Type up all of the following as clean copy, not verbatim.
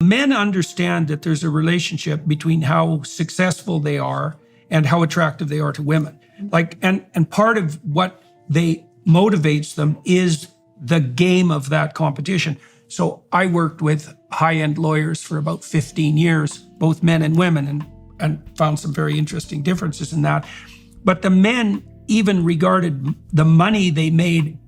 Men understand that there's a relationship between how successful they are and how attractive they are to women. And part of what motivates them is the game of that competition. So I worked with high-end lawyers for about 15 years, both men and women, and found some very interesting differences in that. But the men even regarded the money they made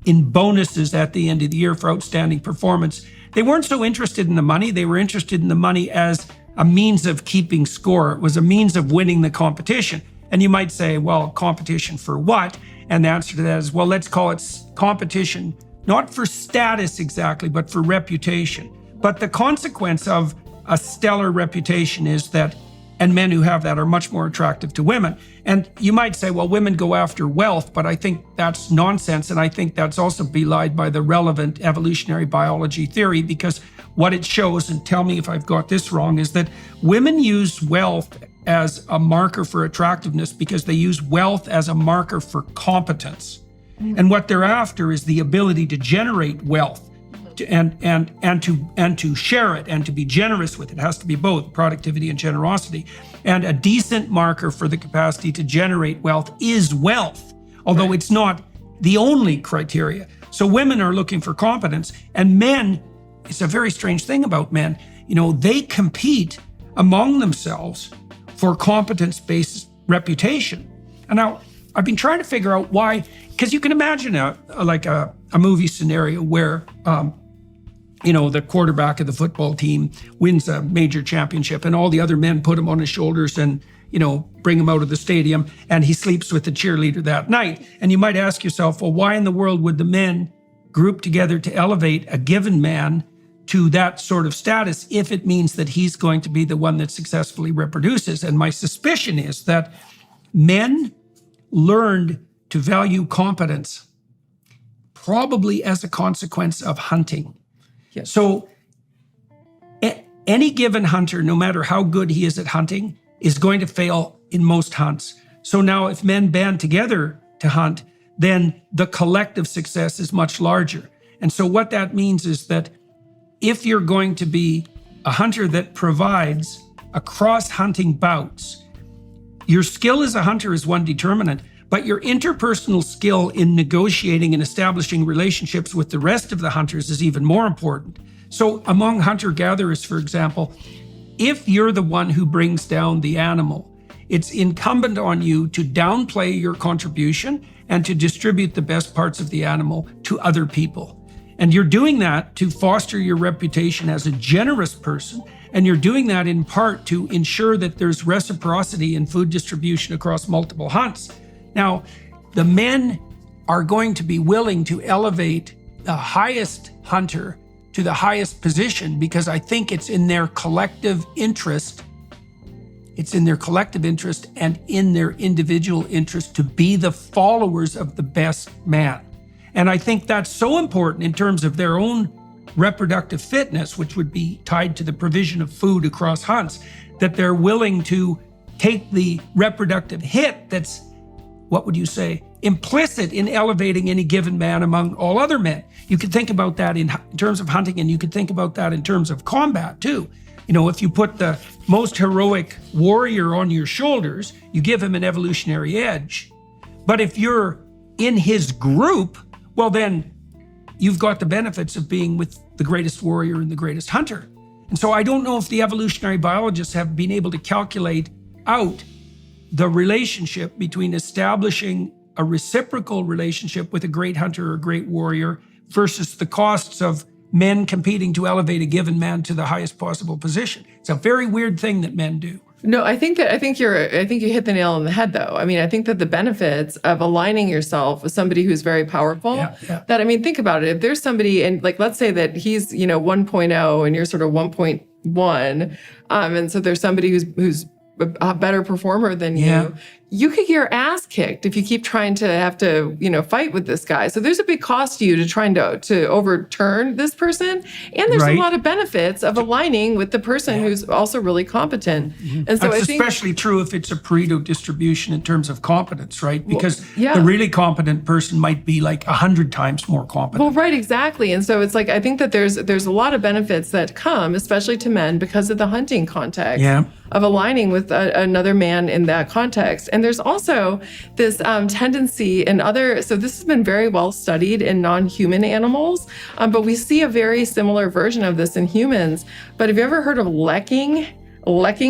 in bonuses at the end of the year for outstanding performance. They weren't so interested in the money. They were interested in the money as a means of keeping score. It was a means of winning the competition. And you might say, well, competition for what? And the answer to that is, well, let's call it competition, not for status exactly, but for reputation. But the consequence of a stellar reputation is that, and men who have that are much more attractive to women. And you might say, well, women go after wealth, but I think that's nonsense. And I think that's also belied by the relevant evolutionary biology theory, because what it shows, and tell me if I've got this wrong, is that women use wealth as a marker for attractiveness because they use wealth as a marker for competence. And what they're after is the ability to generate wealth and to share it and to be generous with it. It has to be both productivity and generosity. And a decent marker for the capacity to generate wealth is wealth, although it's not the only criteria. So women are looking for competence, and men, it's a very strange thing about men, they compete among themselves for competence-based reputation. And now I've been trying to figure out why, because you can imagine a movie scenario where the quarterback of the football team wins a major championship and all the other men put him on his shoulders and, bring him out of the stadium, and he sleeps with the cheerleader that night. And you might ask yourself, well, why in the world would the men group together to elevate a given man to that sort of status if it means that he's going to be the one that successfully reproduces? And my suspicion is that men learned to value competence probably as a consequence of hunting. Yes. So any given hunter, no matter how good he is at hunting, is going to fail in most hunts. So now if men band together to hunt, then the collective success is much larger. And so what that means is that if you're going to be a hunter that provides across hunting bouts, your skill as a hunter is one determinant, but your interpersonal skill in negotiating and establishing relationships with the rest of the hunters is even more important. So among hunter-gatherers, for example, if you're the one who brings down the animal, it's incumbent on you to downplay your contribution and to distribute the best parts of the animal to other people. And you're doing that to foster your reputation as a generous person. And you're doing that in part to ensure that there's reciprocity in food distribution across multiple hunts. Now, the men are going to be willing to elevate the highest hunter to the highest position because I think it's in their collective interest. It's in their collective interest and in their individual interest to be the followers of the best man. And I think that's so important in terms of their own reproductive fitness, which would be tied to the provision of food across hunts, that they're willing to take the reproductive hit that's, what would you say, implicit in elevating any given man among all other men. You could think about that in terms of hunting, and you could think about that in terms of combat too. If you put the most heroic warrior on your shoulders, you give him an evolutionary edge. But if you're in his group, well, then you've got the benefits of being with the greatest warrior and the greatest hunter. And so I don't know if the evolutionary biologists have been able to calculate out the relationship between establishing a reciprocal relationship with a great hunter or a great warrior versus the costs of men competing to elevate a given man to the highest possible position. It's a very weird thing that men do. No, I think you hit the nail on the head, though. I mean, I think that the benefits of aligning yourself with somebody who's very powerful, think about it. If there's somebody, and let's say that he's, 1.0 and you're sort of 1.1, and so there's somebody who's a better performer than you, you could get your ass kicked if you keep trying to have to, fight with this guy. So there's a big cost to you to trying to overturn this person. And there's a lot of benefits of aligning with the person who's also really competent. And so That's especially true if it's a Pareto distribution in terms of competence, right? Because the really competent person might be like 100 times more competent. Well, right, exactly. And so it's like, I think that there's a lot of benefits that come, especially to men, because of the hunting context of aligning with another man in that context. And there's also this tendency in so this has been very well studied in non-human animals, but we see a very similar version of this in humans. But have you ever heard of lekking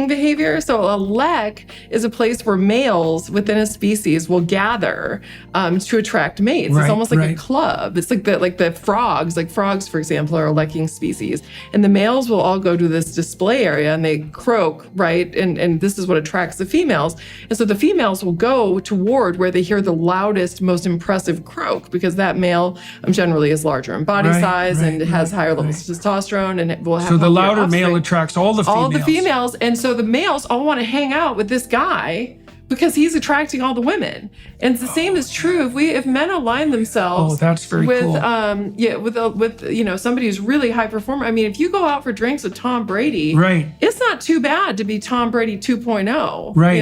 behavior? So a lek is a place where males within a species will gather to attract mates. It's almost like a club. It's like the frogs. Like frogs, for example, are a lekking species. And the males will all go to this display area and they croak, right? And this is what attracts the females. And so the females will go toward where they hear the loudest, most impressive croak, because that male generally is larger in body size and has higher levels of testosterone and will have. So the louder male attracts all the females. All the females. And so the males all want to hang out with this guy because he's attracting all the women. And the same is true if men align themselves that's very with cool. with somebody who's really high performer. I mean, if you go out for drinks with Tom Brady, it's not too bad to be Tom Brady 2.0. Right.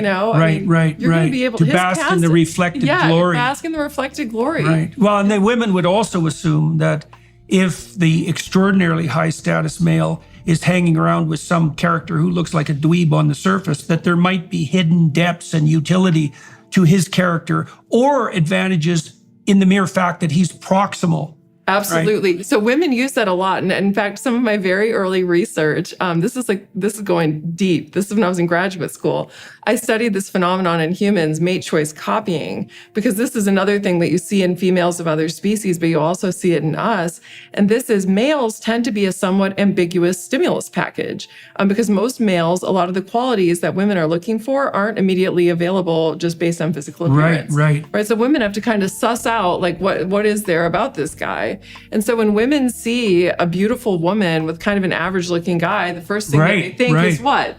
You're going to be able to bask in the reflected glory. Bask in the reflected glory. Right. Well, and the women would also assume that if the extraordinarily high status male is hanging around with some character who looks like a dweeb on the surface, that there might be hidden depths and utility to his character or advantages in the mere fact that he's proximal. Absolutely. Right? So women use that a lot. And in fact, some of my very early research, this is going deep. This is when I was in graduate school. I studied this phenomenon in humans, mate choice copying, because this is another thing that you see in females of other species, but you also see it in us. And this is males tend to be a somewhat ambiguous stimulus package because most males, a lot of the qualities that women are looking for aren't immediately available just based on physical appearance. Right. So women have to kind of suss out like what is there about this guy. And so when women see a beautiful woman with kind of an average looking guy, the first thing that they think is what?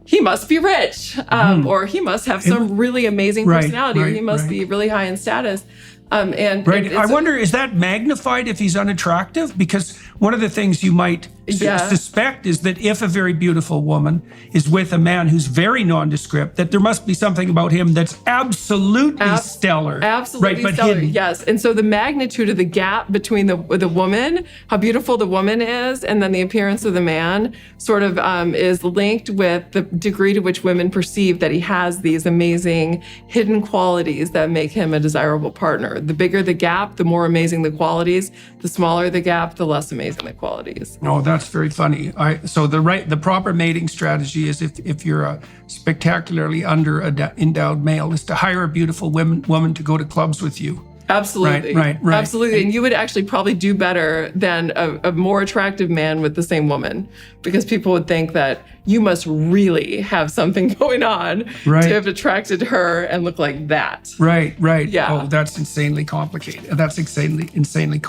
He must be rich, or he must have some really amazing personality, or he must be really high in status. I wonder, is that magnified if he's unattractive? Because one of the things you might suspect is that if a very beautiful woman is with a man who's very nondescript, that there must be something about him that's absolutely stellar. Absolutely stellar, hidden. Yes. And so the magnitude of the gap between the woman, how beautiful the woman is, and then the appearance of the man sort of is linked with the degree to which women perceive that he has these amazing hidden qualities that make him a desirable partner. The bigger the gap, the more amazing the qualities. The smaller the gap, the less amazing the qualities. Oh, that's very funny. So the proper mating strategy is if you're a spectacularly endowed male, is to hire a beautiful woman to go to clubs with you. Absolutely. Right. Absolutely. And you would actually probably do better than a more attractive man with the same woman, because people would think that you must really have something going on to have attracted her and look like that. Right. Yeah. Oh, that's insanely complicated. That's insanely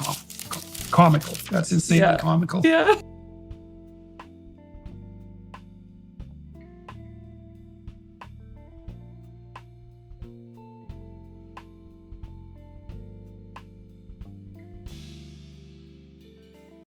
comical. That's insanely comical. Yeah.